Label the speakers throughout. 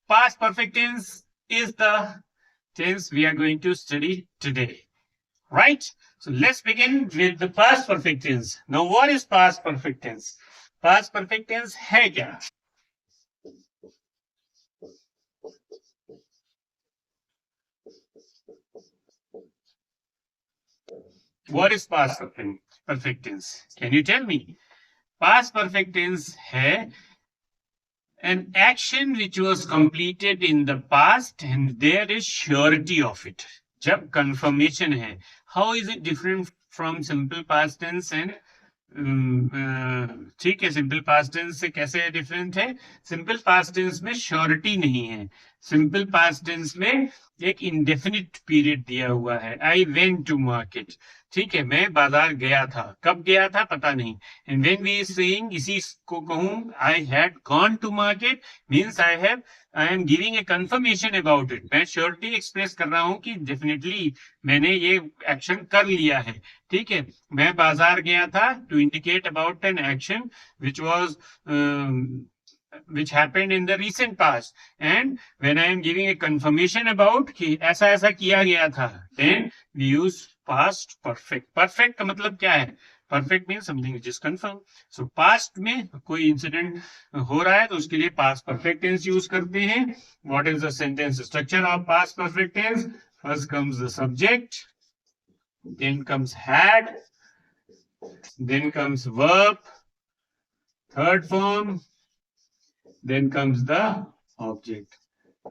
Speaker 1: past perfect tense is the tense we are going to study today. Right? So let's begin with the past perfect tense. Now, what is past perfect tense? Past perfect tense है क्या? What is past perfect tense? Can you tell me? Past perfect tense है an action which was completed in the past and there is surety of it. जब confirmation है. How is it different from simple past tense and ठीक है, simple past tense से कैसे different है? Simple past tense में surety नहीं है. सिंपल पास्ट टेंस में एक इंडेफिनिट पीरियड दिया हुआ है. I went to market. ठीक है, मैं बाजार गया था. कब गया था पता नहीं. एंड व्हेन वी सेइंग इसी को कहूं I had gone to market means I am giving a confirmation about it. मैं श्योरिटी एक्सप्रेस कर रहा हूं कि डेफिनेटली मैंने ये एक्शन कर लिया है. ठीक है, मैं बाजार गया था to indicate about an action which happened in the recent past, and when I am giving a confirmation about कि ऐसा ऐसा किया गया था, then we use past perfect. Perfect का मतलब क्या है? Perfect means something which is confirmed. So past में कोई incident हो रहा है तो उसके लिए past perfect tense use करते हैं. What is the sentence structure of past perfect tense? First comes the subject, then comes had, then comes verb, third form, then comes the object.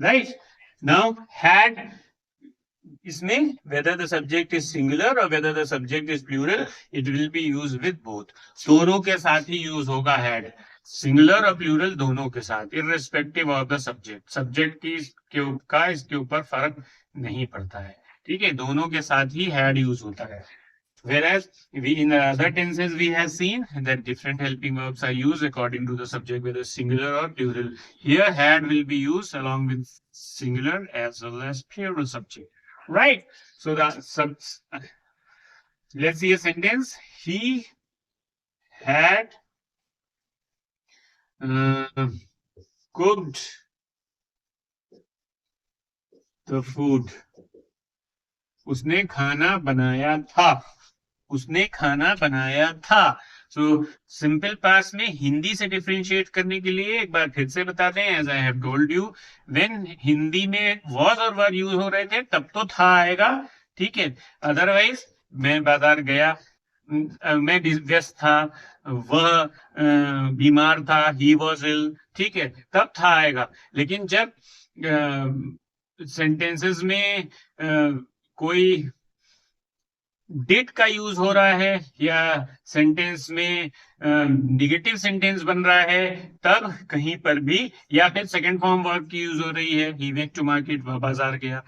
Speaker 1: Right? Now, had इसमें whether the subject is singular or whether the subject is plural, it will be used with both. दोनों के साथ ही use होगा had. Singular और plural दोनों के साथ, irrespective of the subject. Subject का इसके ऊपर फर्क नहीं पड़ता है. ठीक है, दोनों के साथ ही had use होता है. Whereas in the other tenses we have seen that different helping verbs are used according to the subject, whether singular or plural. Here had will be used along with singular as well as plural subject. Right? So let's see a sentence. He had cooked the food. उसने खाना बनाया था. उसने खाना बनाया था. So simple past में हिंदी से डिफरेंशिएट करने के लिए एक बार फिर से बता दें, as I have told you, when Hindi में वॉज और वर यूज हो रहे थे तब तो था आएगा. ठीक है, अदरवाइज मैं बाजार गया, मैं व्यस्त था, वह बीमार था, ही वॉज इल. ठीक है, तब था आएगा. लेकिन जब सेंटेंसेस में कोई डिड का यूज हो रहा है या सेंटेंस में निगेटिव सेंटेंस बन रहा है तब कहीं पर भी, या फिर सेकंड फॉर्म वर्ब की यूज हो रही है, ही वेंट टू मार्केट, वह बाजार गया.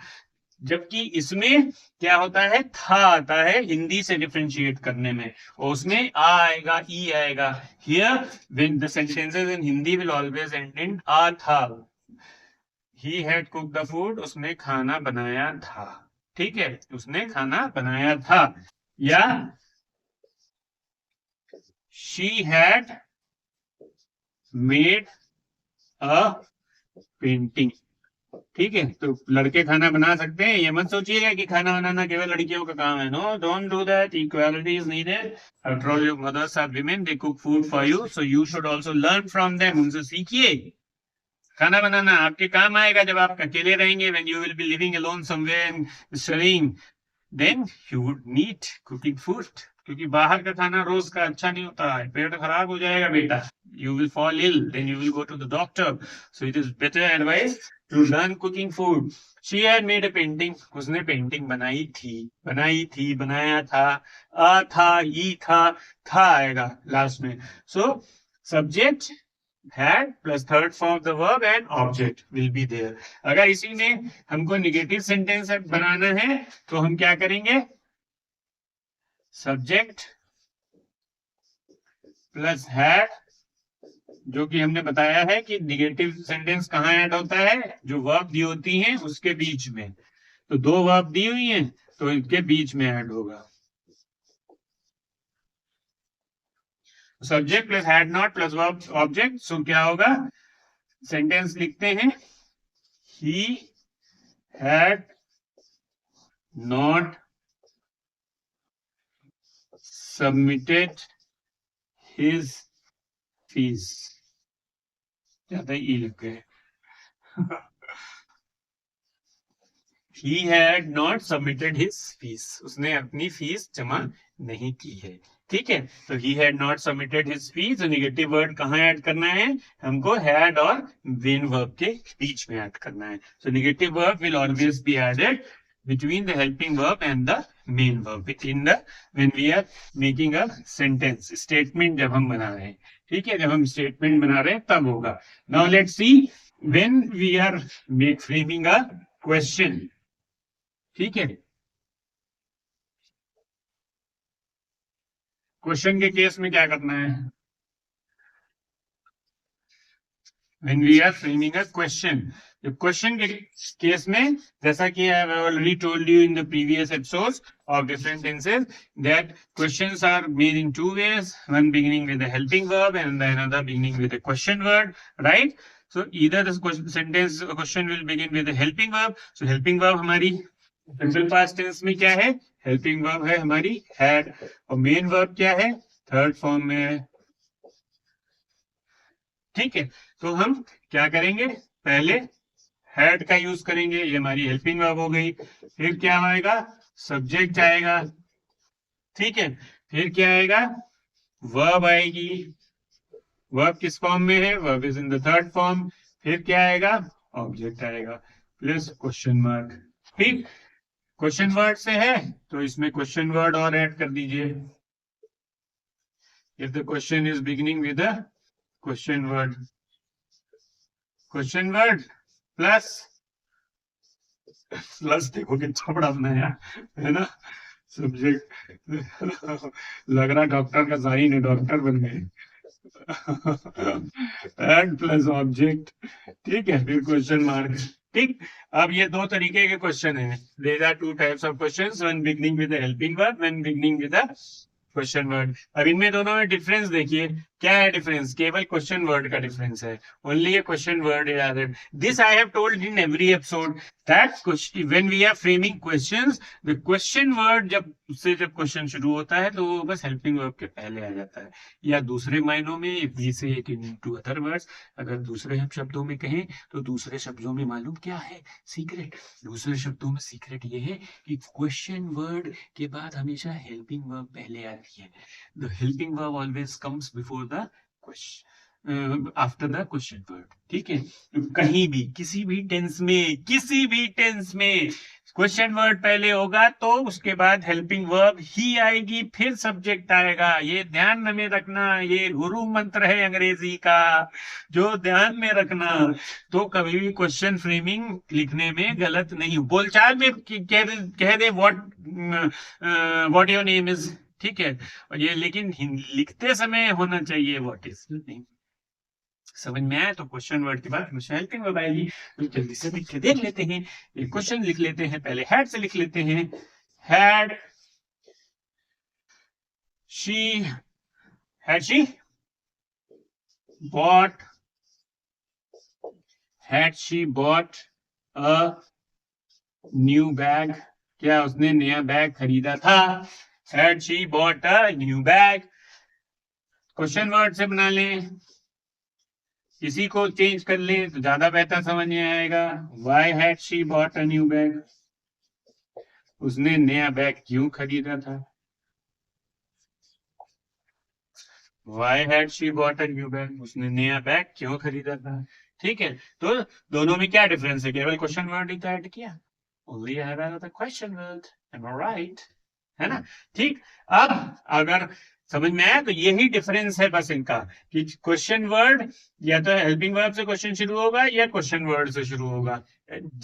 Speaker 1: जबकि इसमें क्या होता है, था आता है हिंदी से डिफरेंशिएट करने में, और उसमें आ आएगा, ई आएगा. Here when the sentences in Hindi will always end in आ था. He had cooked the food, उसने खाना बनाया था. ठीक है, उसने खाना बनाया था. या she had made a painting. ठीक है, तो लड़के खाना बना सकते हैं. ये मत सोचिएगा कि खाना बनाना केवल लड़कियों का काम है. No, don't do that. Equality is needed. After all your mothers are women, they cook food for you, so you should also learn from them. उनसे सीखिए. खाना बनाना आपके काम आएगा जब आप अकेले रहेंगे, when you will be living alone somewhere and studying, then you would need cooking food. क्योंकि बाहर का खाना रोज का अच्छा नहीं होता है, पेट खराब हो जाएगा बेटा. You will fall ill, then you will go to the doctor. So it is better advice to learn cooking food. She had made a painting. उसने पेंटिंग बनाई थी, बनाया था, आ था, ई था आएगा लास्ट में. So subject had plus third form of the verb and object will be there. अगर इसी में हमको नेगेटिव सेंटेंस बनाना है तो हम क्या करेंगे, सब्जेक्ट प्लस had, जो कि हमने बताया है कि नेगेटिव सेंटेंस कहाँ ऐड होता है, जो वर्ब दी होती हैं उसके बीच में. तो दो वर्ब दी हुई हैं तो इनके बीच में ऐड होगा. Subject plus had not plus verb object. So क्या होगा, सेंटेंस लिखते हैं. he had not submitted his fees. ज्यादा ई लिख गए. He had not submitted his fees. उसने अपनी फीस जमा नहीं की है. ठीक है, तो he had not submitted his fees. तो नेगेटिव वर्ड कहाँ ऐड करना है हमको? had और when verb के बीच में ऐड करना है. So negative verb will always be added between the helping verb and the main verb in the when we are making a sentence. Statement जब हम बना रहे हैं. ठीक है, जब हम statement बना रहे हैं तब होगा. Now let's see when we are framing a question. ठीक है, क्वेश्चन के केस में क्या करना है? When we are framing a question, question के केस में जैसा कि I have already told you in the previous episodes of different tenses that questions are made in two ways, one beginning with a helping verb and another beginning with a question word, right? So either the question will begin with a helping verb. So helping verb हमारी simple past tense में क्या है? Helping verb है हमारी had, और main verb क्या है? Third form में है. ठीक है, तो हम क्या करेंगे? पहले हैड का यूज करेंगे, ये हमारी हेल्पिंग वर्ब हो गई. फिर क्या आएगा? सब्जेक्ट आएगा. ठीक है, फिर क्या आएगा? वर्ब आएगी. वर्ब किस फॉर्म में है? Verb is in the third form. फिर क्या आएगा? ऑब्जेक्ट आएगा प्लस क्वेश्चन मार्क. ठीक, क्वेश्चन वर्ड से है तो इसमें क्वेश्चन वर्ड और ऐड कर दीजिए. If the question is beginning with a question word plus देखो कितना बड़ा बनाया है ना सब्जेक्ट. लग रहा डॉक्टर का साइन है, डॉक्टर बन गए. And plus object. ठीक है, फिर क्वेश्चन मार्क. ठीक, अब ये दो तरीके के क्वेश्चन हैं. There are two types of questions, one beginning with the helping verb, one beginning with the question word. अब इनमें दोनों में डिफरेंस देखिए. क्या है डिफरेंस? केवल क्वेश्चन वर्ड का डिफरेंस है. Only a question word is added. This I have told in every episode that when we are framing questions, the question word जब क्वेश्चन शुरू होता है तो वो बस हेल्पिंग वर्ब के पहले आ जाता है. या दूसरे मायनों में इफ वी से इट इनटू अदर वर्ड्स, अगर दूसरे शब्दों में कहें तो दूसरे शब्दों में मालूम क्या है? सीक्रेट. दूसरे शब्दों में सीक्रेट ये है कि क्वेश्चन वर्ड के बाद हमेशा हेल्पिंग वर्ब पहले आती है. The helping verb always comes before the question, after the question word. ठीक है, कहीं भी किसी भी टेंस में क्वेश्चन वर्ड पहले होगा तो उसके बाद हेल्पिंग वर्ब ही आएगी, फिर सब्जेक्ट आएगा. ये ध्यान में रखना, ये गुरु मंत्र है अंग्रेजी का, जो ध्यान में रखना. तो कभी भी क्वेश्चन फ्रेमिंग लिखने में गलत नहीं. बोलचाल में कह दे व्हाट योर नेम इज. ठीक है, और ये लेकिन लिखते समय होना चाहिए व्हाट इज. नहीं समझ में आया तो क्वेश्चन वर्ड के बाद हेल्पिंग वर्ब आएगी. तो जल्दी से लिख के देख लेते हैं. एक क्वेश्चन लिख लेते हैं. पहले हैड से लिख लेते हैं. Had she bought a new bag. क्या उसने नया बैग खरीदा था? Had she bought a new bag? Question word से बना लें. किसी को चेंज कर ले तो ज्यादा बेहतर समझ में आएगा. Why had she bought a new bag? उसने नया बैग क्यों खरीदा था? Why had she bought a new bag? उसने नया बैग क्यों खरीदा था? ठीक है, तो दोनों में क्या डिफरेंस है? केवल क्वेश्चन वर्ड ही ऐड किया. Only I have another question word. Am I right? है ना. ठीक, अब अगर समझ में आया तो यही डिफरेंस है बस इनका कि क्वेश्चन वर्ड या तो हेल्पिंग वर्ब से क्वेश्चन शुरू होगा या क्वेश्चन वर्ड से शुरू होगा.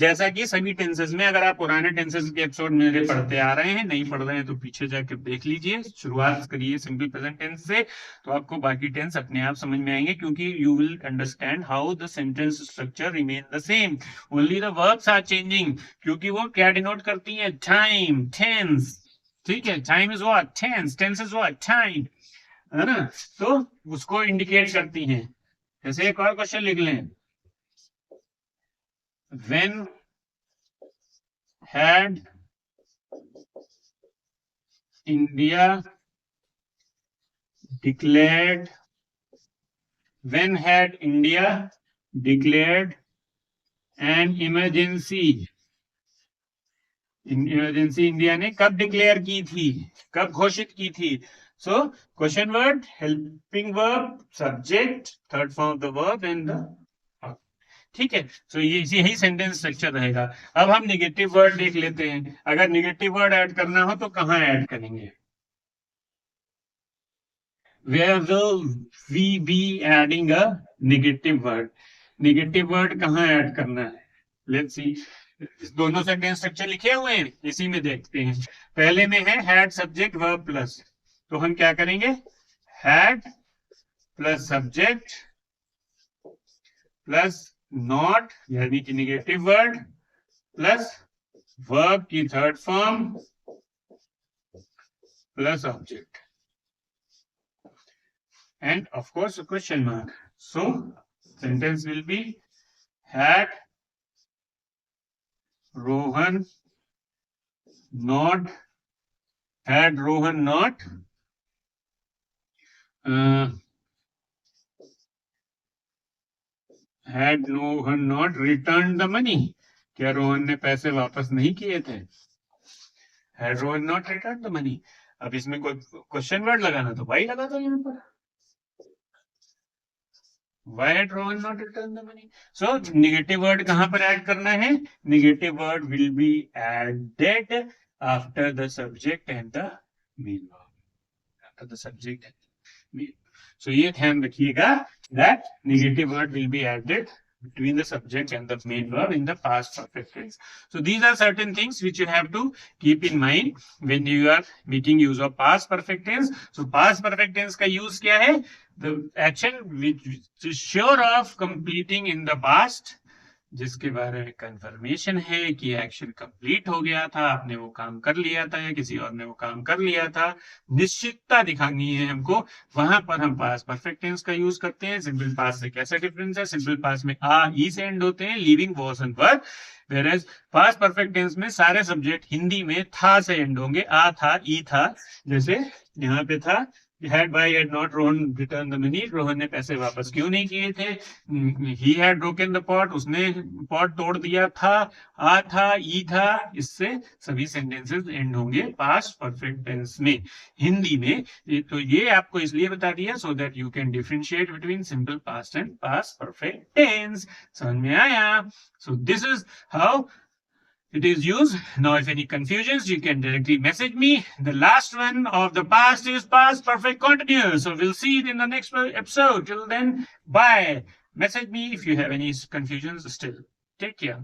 Speaker 1: जैसा कि सभी टेंसेस में, अगर आप पुराने टेंसेस के एपिसोड मेरे पढ़ते आ रहे हैं, नहीं पढ़ रहे हैं तो पीछे जाकर देख लीजिए. शुरुआत करिए सिंपल प्रेजेंट टेंस से, तो आपको बाकी टेंस अपने आप समझ में आएंगे, क्योंकि you will understand how the sentence structure remain the same. Only the verbs are changing, क्योंकि वो क्या डिनोट करती है? Time, tense. ठीक है, time is what? Tense. Tense is what? Time, है ना. तो उसको इंडिकेट करती हैं. जैसे एक और क्वेश्चन लिख लें. when had India declared an emergency? Emergency India ने कब डिक्लेयर की थी, कब घोषित की थी? So question word, helping verb, subject, third form of the verb and the, ठीक है। सो ये यही सेंटेंस स्ट्रक्चर रहेगा। अब हम निगेटिव वर्ड देख लेते हैं। अगर निगेटिव वर्ड ऐड करना हो तो कहाँ ऐड करेंगे? Where will we be adding a negative word? Negative word कहाँ ऐड करना है? लेट्स सी, दोनों सेंटेंस स्ट्रक्चर लिखे हुए हैं, इसी में देखते हैं। पहले में है हैड सब्जेक्ट वर्ब प्लस, तो हम क्या करेंगे? Had plus subject plus not यानी कि निगेटिव वर्ड प्लस वर्ब की third form plus object and of course a question mark. So sentence will be had Rohan not had Rohan not returned the money? क्या रोहन ने पैसे वापस नहीं किए थे? Had Rohan not returned the money? अब इसमें कोई क्वेश्चन वर्ड लगाना तो वाई लगा दो यहाँ पर। Why had Rohan not returned the money? So negative word कहाँ पर ऐड करना है? Negative word will be added after the subject and the main verb. After the subject and the main. So ये ध्यान रखिएगा that negative word will be added between the subject and the main verb in the past perfect tense. So these are certain things which you have to keep in mind when you are making use of past perfect tense. So past perfect tense का use क्या है? The action which is sure of completing in the past, जिसके बारे में confirmation है कि action complete हो गया था, आपने वो काम कर लिया था या किसी और ने वो काम कर लिया था, निश्चितता दिखानी है हमको, वहां पर हम पास्ट परफेक्ट टेंस का यूज करते हैं। सिंपल पास्ट से कैसा डिफरेंस है? सिंपल पास्ट में आ ई से एंड होते हैं, living was and were, whereas past perfect tense में सारे सब्जेक्ट हिंदी में था से एंड होंगे, आ था, ई था। जैसे यहाँ पे था had by had not Rohan returned the money, Rohan ने पैसे वापस क्यों नहीं किए थे? he had broken the pot, उसने पॉट तोड़ दिया था, आ था, ई था, इससे सभी सेंटेंसेस एंड होंगे पास्ट परफेक्ट टेंस में हिंदी में। तो ये आपको इसलिए बता दिया so that you can differentiate between simple past and past perfect tense। समझ में आया? So this is how it is used. Now if any confusions, you can directly message me. The last one of the past is past perfect continuous. So we'll see it in the next episode. Till then, bye. Message me if you have any confusions still. Take care.